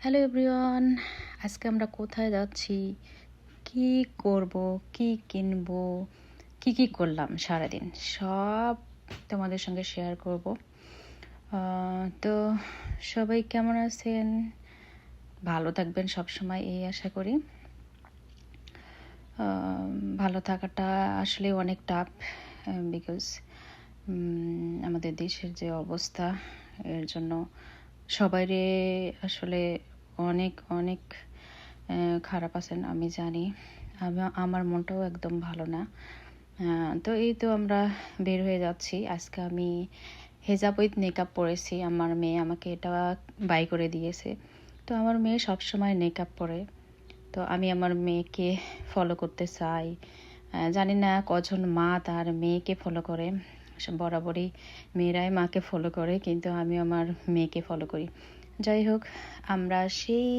Hello everyone, আজকে আমরা কোথায় যাচ্ছি, কি করব, কি কিনবো, কি করলাম সারাদিন সব তোমাদের সঙ্গে শেয়ার করব। তো সবাই কেমন আছেন? ভালো থাকবেন সব সময় এই আশা করি। ভালো থাকাটা আসলে অনেক টাফ, বিকজ আমাদের দেশের যে অবস্থা, এর জন্য সবাইরে আসলে অনেক অনেক খারাপ আছেন আমি জানি। আমার মনটাও একদম ভালো না। তো এই তো আমরা বের হয়ে যাচ্ছি। আজকে আমি হেজাব উইথ নেকআপ পরেছি। আমার মেয়ে আমাকে এটা বাই করে দিয়েছে। তো আমার মেয়ে সবসময় নেকআপ পরে, তো আমি আমার মেয়েকে ফলো করতে চাই। জানি না কজন মা তার মেয়েকে ফলো করে, বরাবরই মেয়েরাই মাকে ফলো করে, কিন্তু আমি আমার মেয়েকে ফলো করি। যাই হোক, আমরা সেই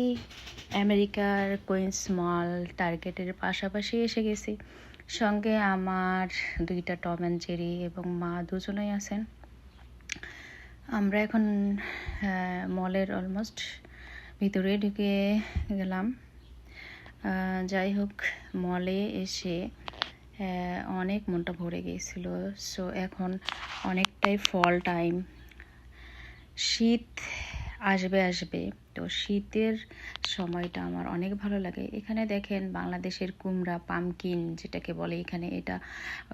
আমেরিকার কুইন্স মল টার্গেটের পাশাপাশি এসে গেছি। সঙ্গে আমার 2টা টম অ্যান্ড জেরি এবং মা দুজনেই আছেন। আমরা এখন মলের অলমোস্ট ভিতরে ঢুকে গেলাম। যাই হোক, মলে এসে অনেক মনটা ভরে গিয়েছিল। সো এখন অনেকটাই ফল টাইম, শীত আসবে। তো শীতের সময়টা আমার অনেক ভালো লাগে। এখানে দেখেন বাংলাদেশের কুমড়া, পামকিন যেটাকে বলে,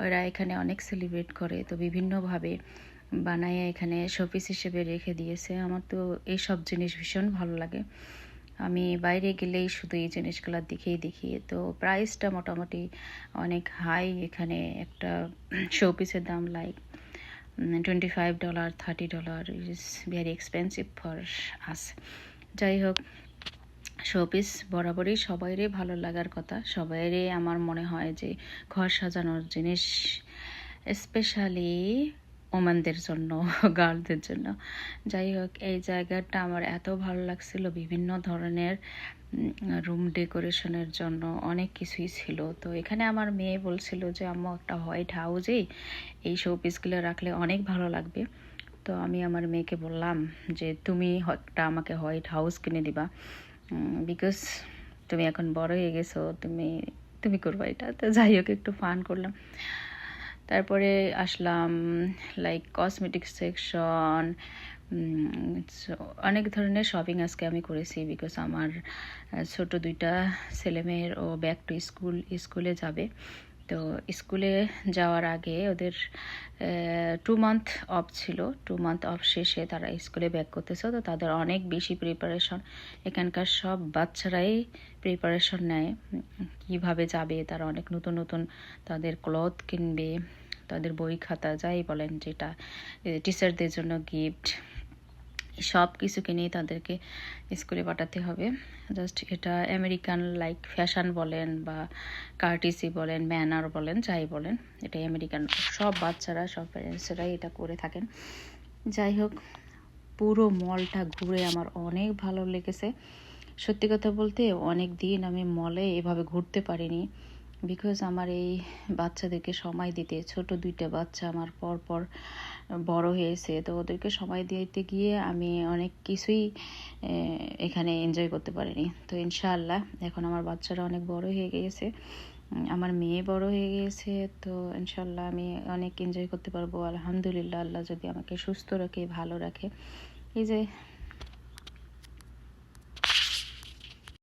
ওরা এখানে অনেক সেলিব্রেট করে। তো বিভিন্নভাবে বানায় এখানে শোপিস হিসেবে রেখে দিয়েছে। আমার তো এইসব জিনিস ভীষণ ভালো লাগে। আমি বাইরে গেলেই শুধু এই জিনিসগুলো দেখি। তো প্রাইসটা মোটামুটি অনেক হাই। এখানে একটা শোপিসের দাম like $25, $30 is very expensive for us. যাই হোক, শোপিস বরাবরই সবাইরে ভালো লাগার কথা। সবাইরে আমার মনে হয় যে ঘর সাজানোর জিনিস, স্পেশালি ওমেনদের জন্য, গার্লদের জন্য। যাই হোক, এই জায়গাটা আমার এত ভালো লাগছিল। বিভিন্ন ধরনের রুম ডেকোরেশনের জন্য অনেক কিছুই ছিল। তো এখানে আমার মেয়ে বলছিল যে আম্মু একটা হোয়াইট হাউসেই এই শোপিসগুলো রাখলে অনেক ভালো লাগবে। তো আমি আমার মেয়েকে বললাম যে তুমি একটা আমাকে হোয়াইট হাউস কিনে দিবা, বিকজ তুমি এখন বড় হয়ে গেছো, তুমি করবা এটা। তো যাই হোক, একটু ফান করলাম। তারপরে আসলাম লাইক কসমেটিক সেকশন। অনেক ধরনের শপিং আজকে আমি করেছি, বিকজ আমার ছোট 2টা ছেলেমেয়ের ও ব্যাক টু স্কুলে যাবে। তো স্কুলে যাওয়ার আগে ওদের 2 মান্থ অফ ছিল। 2 মান্থ অফ শেষে তারা স্কুলে ব্যাক করতেছে। তো তাদের অনেক বেশি প্রিপারেশন। এখানকার সব বাচ্চারাই প্রিপারেশন নেয় কীভাবে যাবে। তারা অনেক নতুন তাদের ক্লথ কিনবে, তাদের বই খাতা যাই বলেন, যেটা টিচারদের জন্য গিফট, সব কিছু কিনেই তাদেরকে স্কুলে পাঠাতে হবে। জাস্ট এটা আমেরিকান লাইক ফ্যাশন বলেন বা কার্টিসি বলেন, ম্যানার বলেন, যাই বলেন, এটা আমেরিকান। সব বাচ্চারা, সব প্যারেন্টসরাই এটা করে থাকেন। যাই হোক, পুরো মলটা ঘুরে আমার অনেক ভালো লেগেছে। সত্যি কথা বলতে অনেক দিন আমি মলে এভাবে ঘুরতে পারিনি, বিকজ আমার এই বাচ্চাদেরকে সময় দিতে, ছোট 2টা বাচ্চা আমার পর বড় হয়েছে, তো ওদেরকে সময় দিতে গিয়ে আমি অনেক কিছুই এখানে এনজয় করতে পারিনি। তো ইনশাআল্লাহ এখন আমার বাচ্চারা অনেক বড় হয়ে গিয়েছে, আমার মেয়ে বড় হয়ে গিয়েছে। তো ইনশাআল্লাহ আমি অনেক এনজয় করতে পারবো আলহামদুলিল্লাহ, আল্লাহ যদি আমাকে সুস্থ রাখে, ভালো রাখে। এই যে